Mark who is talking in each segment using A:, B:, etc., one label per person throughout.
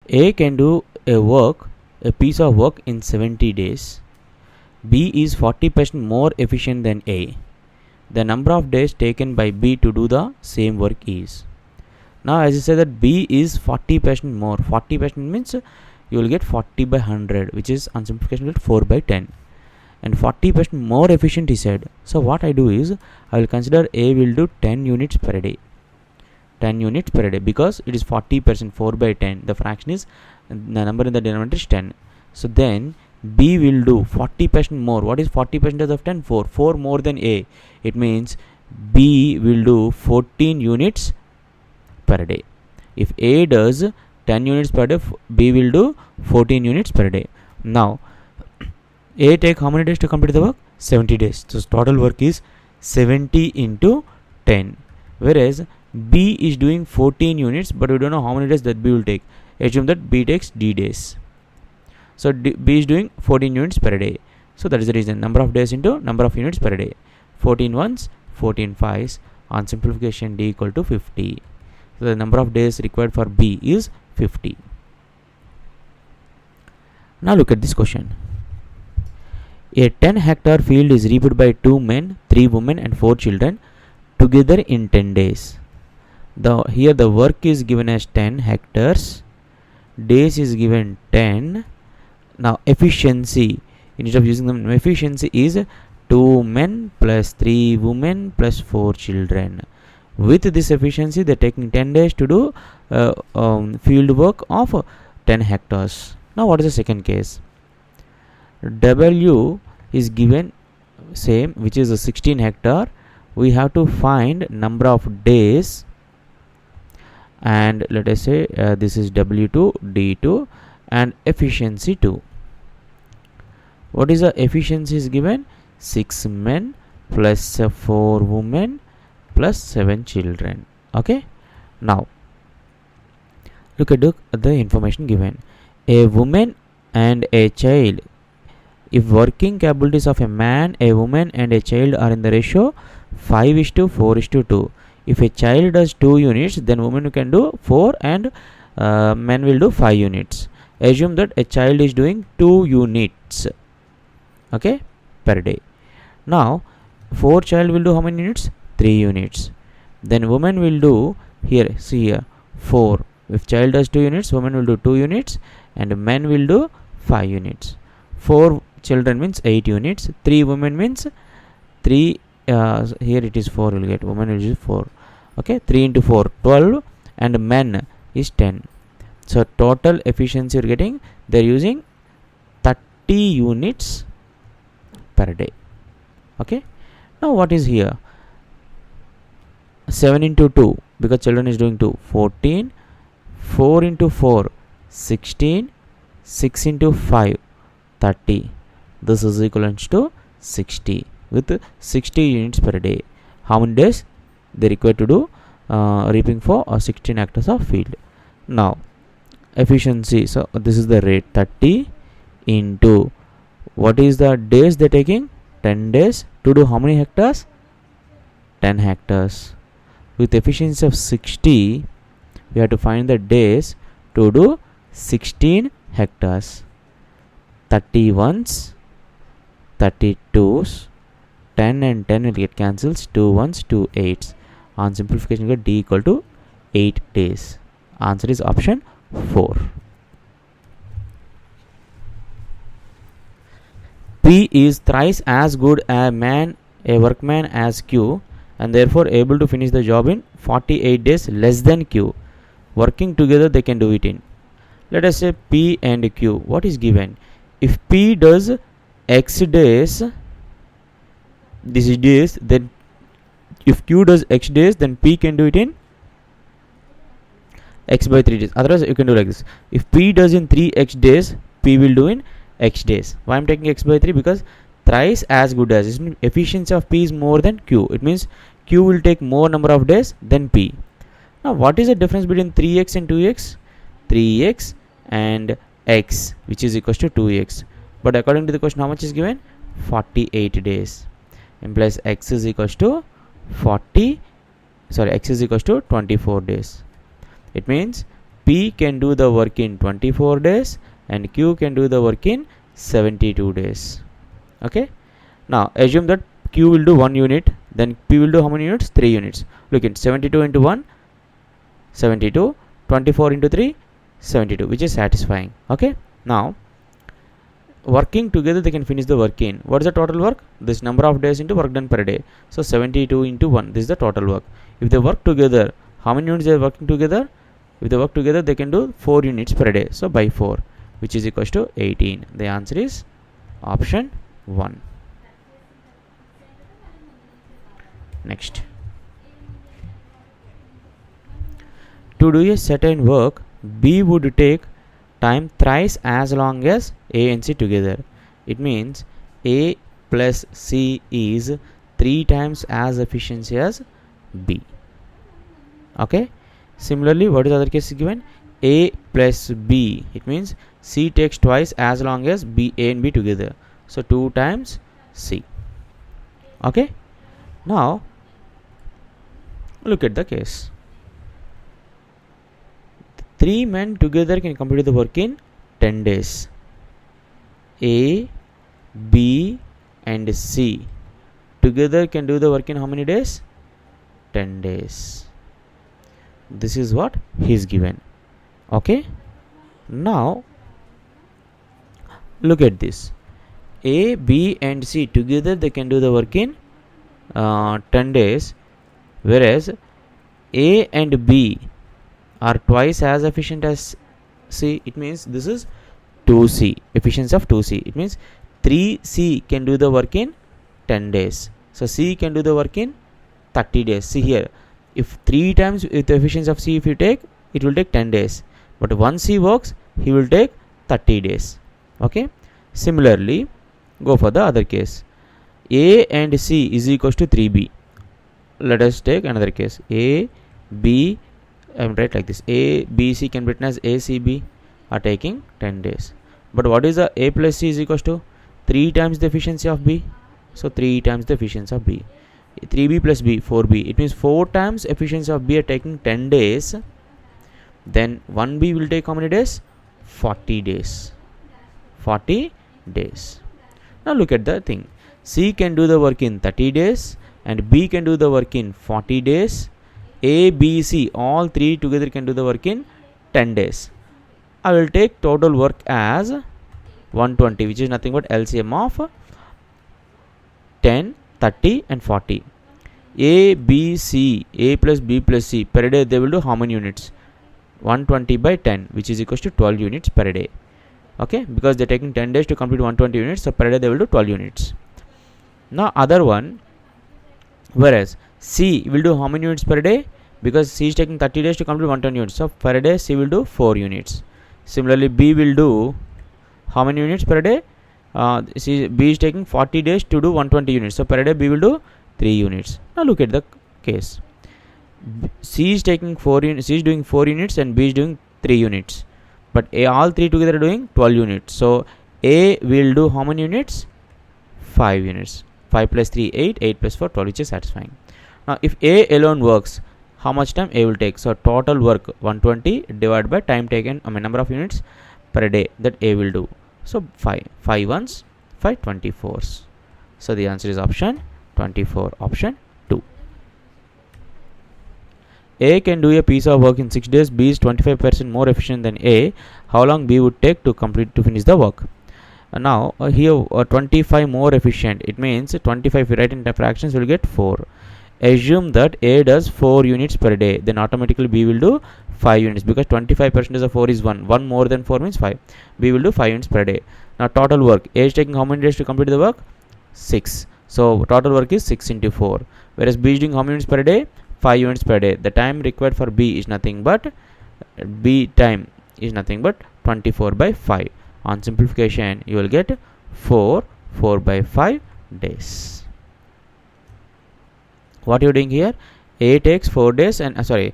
A: A can do a piece of work in 70 days. B is 40% more efficient than A. The number of days taken by B to do the same work is. Now as I said that B is 40% more. 40% means you will get 40 by 100, which is on simplification 4 by 10. And 40% more efficient, he said. So what I do is, I will consider A will do 10 units per day. 10 units per day, because it is 40%, 4 by 10. The fraction is, the number in the denominator is 10. So then B will do 40% more. What is 40% of 10? 4. 4 more than A. It means B will do 14 units per day. If A does 10 units per day, B will do 14 units per day. Now A take how many days to complete the work? 70 days. So total work is 70 into 10. Whereas B is doing 14 units, but we don't know how many days that B will take. Assume that B takes D days. So B is doing 14 units per day. So that is the reason. Number of days into number of units per day. 14 ones, 14 fives. On simplification, D equal to 50. So the number of days required for B is 50. Now look at this question. A 10-hectare field is reaped by 2 men, 3 women and 4 children together in 10 days. Here the work is given as 10 hectares. Days is given 10. Now efficiency, instead of using the efficiency is 2 men plus 3 women plus 4 children. With this efficiency, they are taking 10 days to do field work of 10 hectares. Now what is the second case? W is given same, which is a 16 hectare. We have to find number of days, and let us say this is W2, D2 and efficiency 2. What is the efficiency is given? 6 men plus 4 women plus 7 children. Okay. Now look at the information given. A woman and a child. If working capabilities of a man, a woman and a child are in the ratio 5:4:2. If a child does 2 units, then woman can do 4 and men will do 5 units. Assume that a child is doing 2 units, okay, per day. Now 4 child will do how many units? 3 units. Then woman will do, here see here, 4. If child does 2 units, woman will do 2 units and men will do 5 units. 4 children means 8 units. 3 women means 3, here it is 4 will get, woman will use 4. Okay, 3 into 4, 12 and men is 10. So total efficiency you are getting, they are using 30 units per day. Okay. Now what is here? 7 into 2, because children is doing 2, 14. 4 into 4, 16. 6 into 5, 30. This is equivalent to 60, with 60 units per day. How many days they require to do reaping for 16 hectares of field? Now efficiency, so this is the rate, 30 into what is the days they are taking? 10 days to do how many hectares? 10 hectares. With efficiency of 60, we have to find the days to do 16 hectares. 31s, 32s, 10 and 10 will get cancels, 2 1s, 2 8s. On simplification, you get D equal to 8 days. Answer is option 4. P is thrice as good a workman as Q, and therefore able to finish the job in 48 days less than Q. Working together, they can do it in, let us say, P and Q. What is given? If P does X days, this is days, then if Q does X days, then P can do it in X by 3 days. Otherwise you can do like this. If P does in 3X days, P will do in X days. Why I'm taking X by 3? Because thrice as good as, it means efficiency of P is more than Q. It means Q will take more number of days than P. Now what is the difference between 3x and 2x? 3x and x, which is equals to 2x. But according to the question, how much is given? 48 days. Implies x is equals to x is equals to 24 days. It means P can do the work in 24 days and Q can do the work in 72 days. Okay. Now assume that Q will do 1 unit, then P will do how many units? 3 units. Look at 72 into 1, 72, 24 into 3, 72, which is satisfying. Okay. Now working together they can finish the work in, what is the total work? This number of days into work done per day. So 72 into 1, this is the total work. If they work together, how many units they are working together? If they work together, they can do 4 units per day. So by 4, which is equals to 18. The answer is option 1. Next, to do a certain work, B would take time thrice as long as A and C together. It means A plus C is 3 times as efficient as B. Okay. Similarly, what is the other case given? A plus B. It means C takes twice as long as B, A and B together. So 2 times C. Okay. Now look at the case. 3 men together can complete the work in 10 days. A, B and C together can do the work in how many days? 10 days. This is what he is given. Okay. Now look at this. A, B and C together they can do the work in 10 days, whereas A and B are twice as efficient as C. It means this is 2C, efficiency of 2C. It means 3C can do the work in 10 days. So C can do the work in 30 days. See here, if 3 times with the efficiency of C if you take, it will take 10 days. But once C works, he will take 30 days. Okay. Similarly, go for the other case. A and C is equals to 3B. Let us take another case. A, B, I am write like this. A, B, C can be written as A, C, B are taking 10 days. But what is the A plus C is equals to? 3 times the efficiency of B. So 3 times the efficiency of B. 3B plus B, 4B. It means 4 times efficiency of B are taking 10 days. Then 1B will take how many days? 40 days. 40 days. Now look at the thing. C can do the work in 30 days and B can do the work in 40 days. A, B, C all 3 together can do the work in 10 days. I will take total work as 120, which is nothing but LCM of 10, 30 and 40. A, B, C, A plus B plus C per day they will do how many units? 120 by 10, which is equals to 12 units per day. Okay, because they are taking 10 days to complete 120 units, so per day they will do 12 units. Now other one, whereas C will do how many units per day? Because C is taking 30 days to complete 120 units, so per day C will do 4 units. Similarly, B will do how many units per day? B is taking 40 days to do 120 units, so per day B will do 3 units. Now look at the case. C is taking 4 units, C is doing 4 units and B is doing 3 units. But all 3 together are doing 12 units. So A will do how many units? 5 units. 5 plus 3, 8, 8 plus 4, 12, which is satisfying. Now if A alone works, how much time A will take? So total work 120 divided by time taken, number of units per day that A will do. So 5 ones, 5 24s. So the answer is option 24, option 2. A can do a piece of work in 6 days. B is 25% more efficient than A. How long B would take to finish the work? Now here 25 more efficient. It means 25 if you write in fractions you will get 4. Assume that A does 4 units per day, then automatically B will do 5 units because 25% of 4 is 1. 1 more than 4 means 5. B will do 5 units per day. Now total work. A is taking how many days to complete the work? 6. So total work is 6 into 4. Whereas B is doing how many units per day? 5 units per day. The time required for B is nothing but B time is nothing but 24 by 5. On simplification you will get 4 by 5 days. What you are doing here? A takes 4 days and A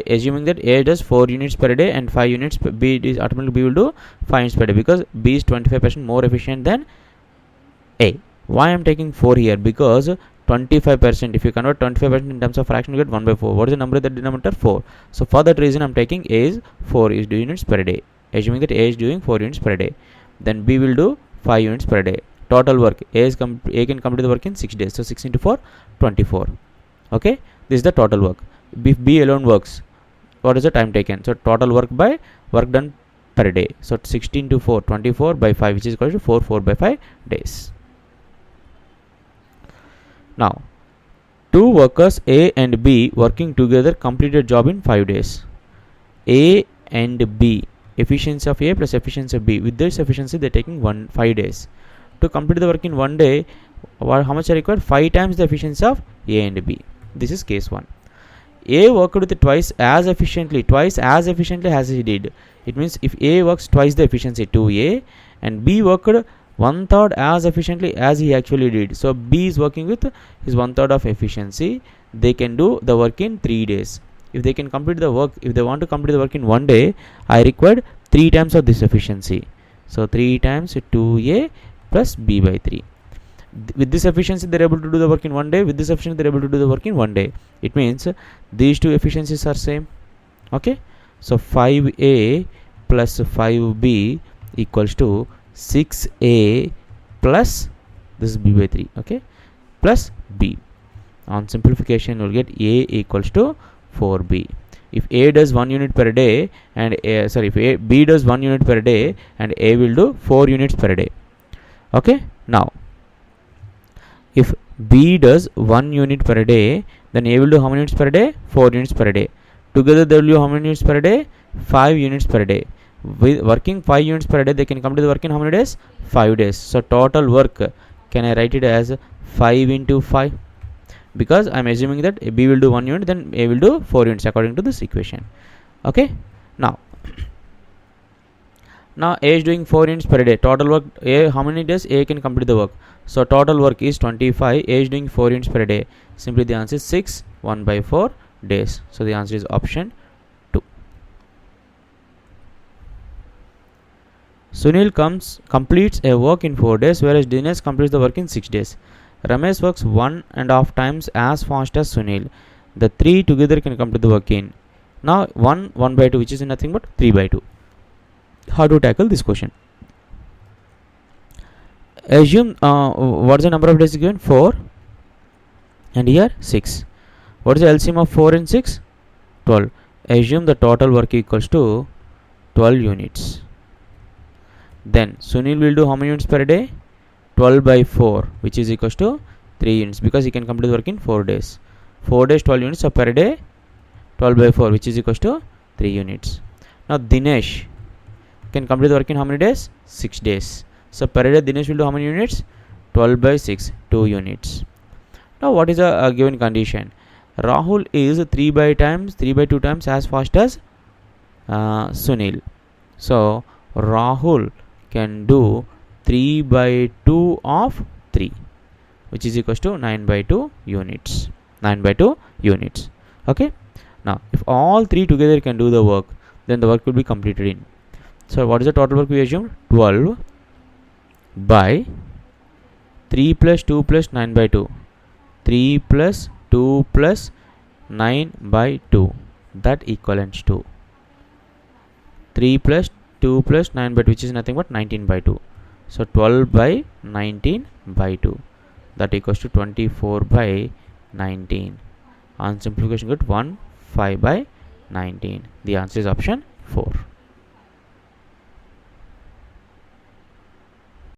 A: assuming that A does 4 units per day and 5 units B is automatically B will do 5 units per day because B is 25% more efficient than A. Why I am taking 4 here? Because 25%. If you convert 25% in terms of fraction, you get 1 by 4. What is the number in the denominator? 4. So for that reason, I'm taking A is 4 is units per day. Assuming that A is doing 4 units per day. Then B will do 5 units per day. Total work, A can complete the work in 6 days. So 6 into 4, 24. Okay, this is the total work. If B alone works, what is the time taken? So total work by work done per day. So 16 to 4, 24 by 5, which is equal to 4 by 5 days. Now, two workers A and B working together completed job in 5 days. A and B, efficiency of A plus efficiency of B. With this efficiency, they are taking 5 days. To complete the work in 1 day, how much are required? 5 times the efficiency of A and B. This is case 1. A worked with twice as efficiently as he did. It means if A works twice the efficiency, 2A, and B worked 1/3 as efficiently as he actually did. So B is working with his 1/3 of efficiency. They can do the work in 3 days. If they can complete the work, if they want to complete the work in 1 day, I required 3 times of this efficiency. So 3 times 2A plus B by 3. With this efficiency, they are able to do the work in 1 day. With this efficiency, they are able to do the work in 1 day. It means these two efficiencies are same. Okay. So 5A plus 5B equals to 6A plus this is B by 3. Okay, plus B. On simplification, you will get A equals to 4B. If A does 1 unit per day and if B does 1 unit per day and A will do 4 units per day. Okay. Now, if B does 1 unit per day, then A will do how many units per day? 4 units per day. Together they will do how many units per day? 5 units per day. With working 5 units per day, they can complete the work in how many days? 5 days. So total work, can I write it as 5 into 5? Because I am assuming that B will do 1 unit, then A will do 4 units according to this equation. Okay. Now A is doing 4 units per day. Total work, A, how many days A can complete the work? So total work is 25. A is doing 4 units per day. Simply the answer is 6, 1 by 4 days. So the answer is option 2. Sunil completes a work in 4 days, whereas Dinesh completes the work in 6 days. Ramesh works 1.5 times as fast as Sunil. The 3 together can complete the work in. Now 1 by 2, which is nothing but 3 by 2. How to tackle this question? Assume what is the number of days given? 4, and here 6. What is the LCM of 4 and 6? 12. Assume the total work equals to 12 units. Then Sunil will do how many units per day? 12 by 4, which is equals to 3 units, because he can complete the work in 4 days. 4 days 12 units, so per day 12 by 4, which is equals to 3 units. Now Dinesh can complete the work in how many days? 6 days. So per day Dinesh will do how many units? 12 by 6, 2 units. Now what is a given condition? Rahul is 3 by 2 times as fast as Sunil. So Rahul can do 3 by 2 of 3, which is equals to 9 by 2 units. 9 by 2 units. Okay. Now if all 3 together can do the work, then the work will be completed in. So what is the total work we assume? 12 by 3 plus 2 plus 9 by 2. 3 plus 2 plus 9 by 2. That equivalents to 3 plus 2 plus 9 by 2, which is nothing but 19 by 2. So 12 by 19 by 2. That equals to 24 by 19. On simplification, get 1, 5 by 19. The answer is option 4.